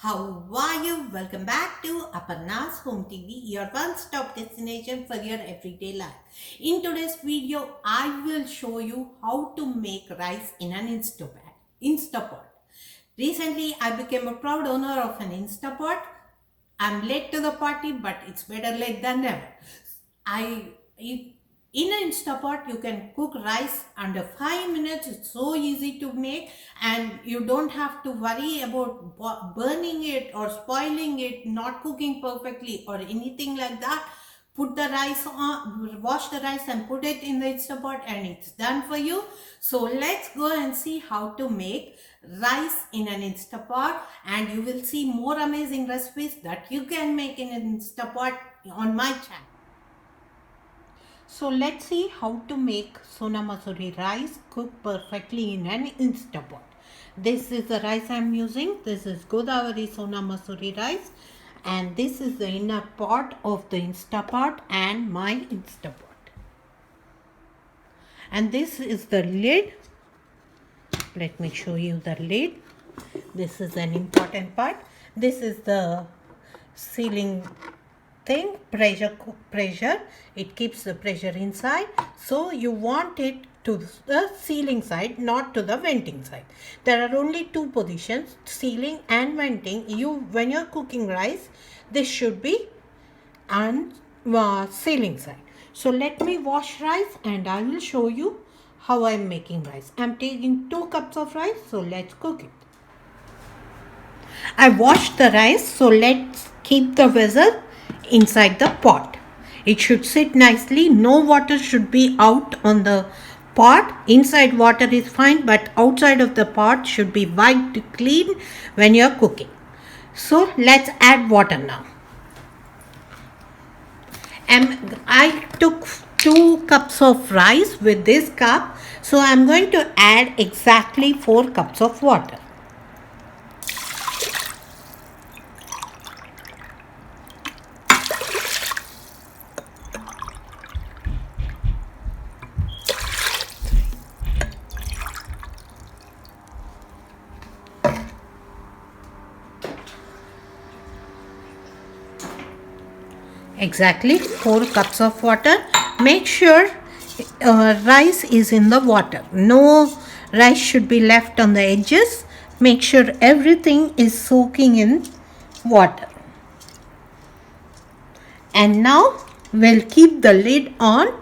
How are you? Welcome back to Aparna's Home TV, your one-stop destination for your everyday life. In today's video, I will show you how to make rice in an Instapot. Recently, I became a proud owner of an Instapot. I'm late to the party, but it's better late than never. I it, in an Instapot you can cook rice under 5 minutes. It's so easy to make, and you don't have to worry about burning it or spoiling it, not cooking perfectly or anything like that. Put the rice on, wash the rice and put it in the Instapot, and it's done for you. So let's go and see how to make rice in an Instapot, and you will see more amazing recipes that you can make in an Instapot on my channel. So let's see how to make Sona Masoori rice cook perfectly in an Instapot. This is the rice I am using. This is Godavari Sona Masoori rice, and this is the inner pot of the Instapot and my Instapot. And this is the lid. Let me show you the lid. This is an important part. This is the sealing thing, pressure. It keeps the pressure inside. So you want it to the sealing side, not to the venting side. There are only two positions, sealing and venting. When you're cooking rice, this should be on sealing side. So let me wash rice and I will show you how I'm making rice. I'm taking 2 cups of rice, so let's cook it. I washed the rice, so let's keep the vessel inside the pot. It should sit nicely. No water should be out on the pot. Inside water is fine, but outside of the pot should be wiped clean when you're cooking. So let's add water now. And I took 2 cups of rice with this cup, so I'm going to add exactly 4 cups of water. Exactly 4 cups of water. Make sure rice is in the water. No rice should be left on the edges. Make sure everything is soaking in water. And now we'll keep the lid on.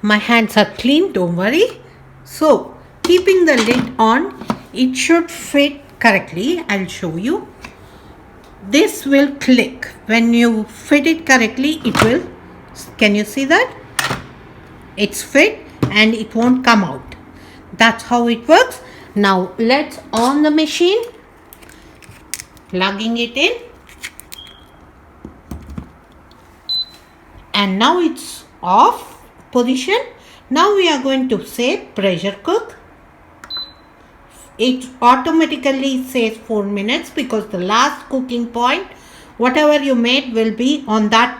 My hands are clean, don't worry. So keeping the lid on, it should fit correctly. I'll show you. This will click. When you fit it correctly, it will. Can you see that? It's fit and it won't come out. That's how it works. Now let's on the machine. Plugging it in. And now it's off position. Now we are going to say pressure cook. It automatically says 4 minutes because the last cooking point, whatever you made, will be on that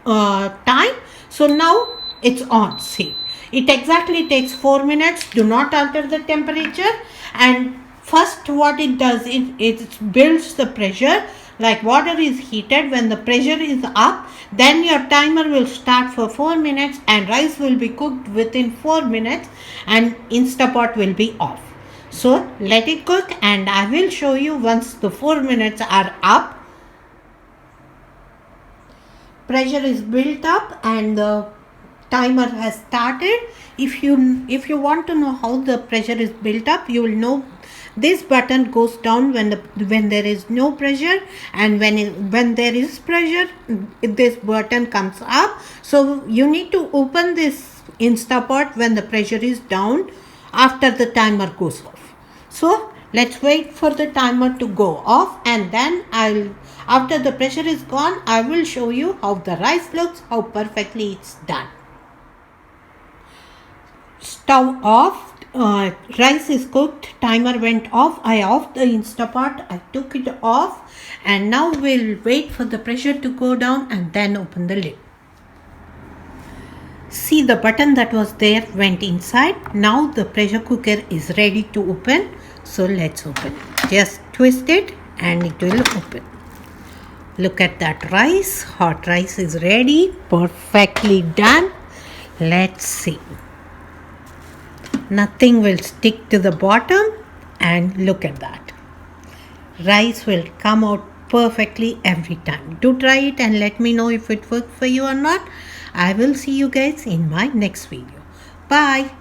time. So now it's on. See, it exactly takes 4 minutes. Do not alter the temperature. And first what it does, it builds the pressure. Like water is heated, when the pressure is up, then your timer will start for 4 minutes and rice will be cooked within 4 minutes and Instapot will be off. So let it cook and I will show you once the 4 minutes are up. Pressure is built up and the timer has started. If you want to know how the pressure is built up, you will know this button goes down when there is no pressure, and when there is pressure, this button comes up. So you need to open this Instapot when the pressure is down after the timer goes off. So let's wait for the timer to go off, and then after the pressure is gone, I will show you how the rice looks, how perfectly it's done. Stove off. Rice is cooked, timer went off. I offed the Instapot, I took it off, and now we'll wait for the pressure to go down and then open the lid. See, the button that was there went inside. Now the pressure cooker is ready to open. So let's open. Just twist it and it will open. Look at that rice. Hot rice is ready. Perfectly done. Let's see. Nothing will stick to the bottom, and look at that. Rice will come out perfectly every time. Do try it and let me know if it worked for you or not. I will see you guys in my next video. Bye.